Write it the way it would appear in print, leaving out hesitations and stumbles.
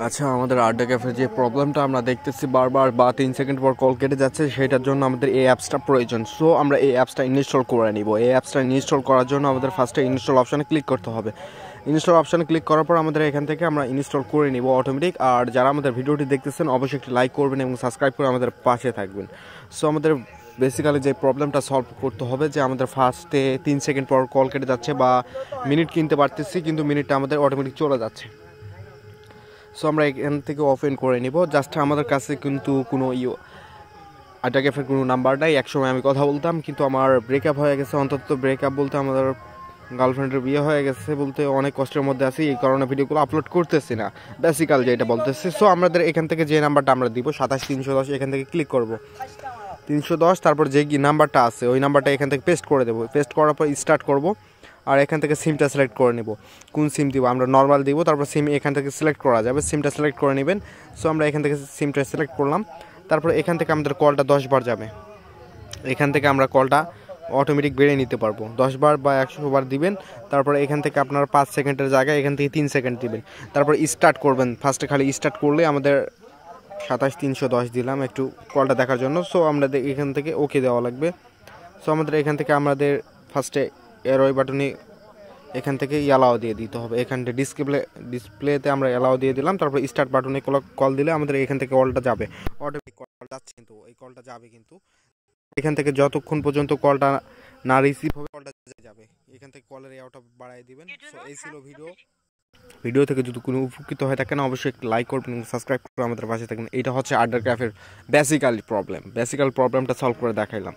আচ্ছা, আমাদের আড্ডা ক্যাফে যে প্রবলেমটা আমরা দেখতেছি বারবার বা 3 সেকেন্ড পর কল কেটে যাচ্ছে, সেটার জন্য আমাদের এই অ্যাপসটা প্রয়োজন। সো আমরা এই অ্যাপসটা ইনস্টল করে নিব। এই অ্যাপসটা ইনস্টল করার জন্য আমাদের ফার্স্টে ইনস্টল অপশানে ক্লিক করতে হবে। ইনস্টল অপশানে ক্লিক করার পর আমাদের এখান থেকে আমরা ইনস্টল করে নিব অটোমেটিক। আর যারা আমাদের ভিডিওটি দেখতেছেন অবশ্যই একটি লাইক করবেন এবং সাবস্ক্রাইব করে আমাদের পাশে থাকবেন। সো আমাদের বেসিক্যালি যে প্রবলেমটা সলভ করতে হবে যে আমাদের ফার্স্টে 3 সেকেন্ড পর কল কেটে যাচ্ছে বা মিনিট কিনতে পারতেছি কিন্তু মিনিটটা আমাদের অটোমেটিক চলে যাচ্ছে। সো আমরা এখান থেকে ওপেন করে নিব। জাস্ট আমাদের কাছে কিন্তু কোনো আড্ডা ক্যাফের কোনো নাম্বার নাই। একসময় আমি কথা বলতাম কিন্তু আমার ব্রেকআপ হয়ে গেছে। অন্তত ব্রেকআপ বলতে আমাদের গার্লফ্রেন্ডের বিয়ে হয়ে গেছে বলতে অনেক কষ্টের মধ্যে আছি, এই কারণে ভিডিওগুলো আপলোড করতেছি না, বেসিক্যাল যেটা বলতেছি। সো আমাদের এখান থেকে যে নাম্বারটা আমরা দিব 27310, এখান থেকে ক্লিক করব 310, তারপর যে নাম্বারটা আছে ওই নাম্বারটা এখান থেকে পেস্ট করে দেবো। পেস্ট করার পর স্টার্ট করব। আর এখান থেকে সিমটা সিলেক্ট করে নেব, কোন সিম দিব। আমরা নর্মাল দিব, তারপর সিম এখান থেকে সিলেক্ট করা যাবে, সিমটা সিলেক্ট করে নেবেন। সো আমরা এখান থেকে সিমটা সিলেক্ট করলাম। তারপর এখান থেকে আমাদের কলটা 10 বার যাবে। এখান থেকে আমরা কলটা অটোমেটিক বেড়ে নিতে পারবো, 10 বার বা 100 বার দিবেন। তারপরে এখান থেকে আপনার 5 সেকেন্ডের জায়গায় এখান থেকে 3 সেকেন্ড দিবেন। তারপর স্টার্ট করবেন। ফার্স্টে খালি স্টার্ট করলে আমাদের 27310 দিলাম একটু কলটা দেখার জন্য। সো আমাদের এখান থেকে ওকে দেওয়া লাগবে। সো আমাদের এখান থেকে আমাদের ফার্স্টে এরোই বাটনে এখান থেকে অ্যালাও দিয়ে দিতে হবে। এখানটা ডিসপ্লেতে আমরা অ্যালাও দিয়ে দিলাম। তারপর স্টার্ট বাটনে কল দিলে আমাদের এখান থেকে কলটা যাবে, অটোমেটিক কল যাচ্ছে। কিন্তু এই কলটা যাবে কিন্তু এখান থেকে যতক্ষণ পর্যন্ত কলটা না রিসিভ হবে কলটা যাবে। এখান থেকে কলের এয়ারটা বাড়াই দিবেন। সো এই ছিল ভিডিও থেকে যদি কোনো উপকৃত হয় থাকেন অবশ্যই লাইক করবেন এবং সাবস্ক্রাইব করে আমাদের পাশে থাকবেন। এটা হচ্ছে আড্ডা ক্যাফের বেসিক্যালি প্রবলেমটা সলভ করে দেখাইলাম।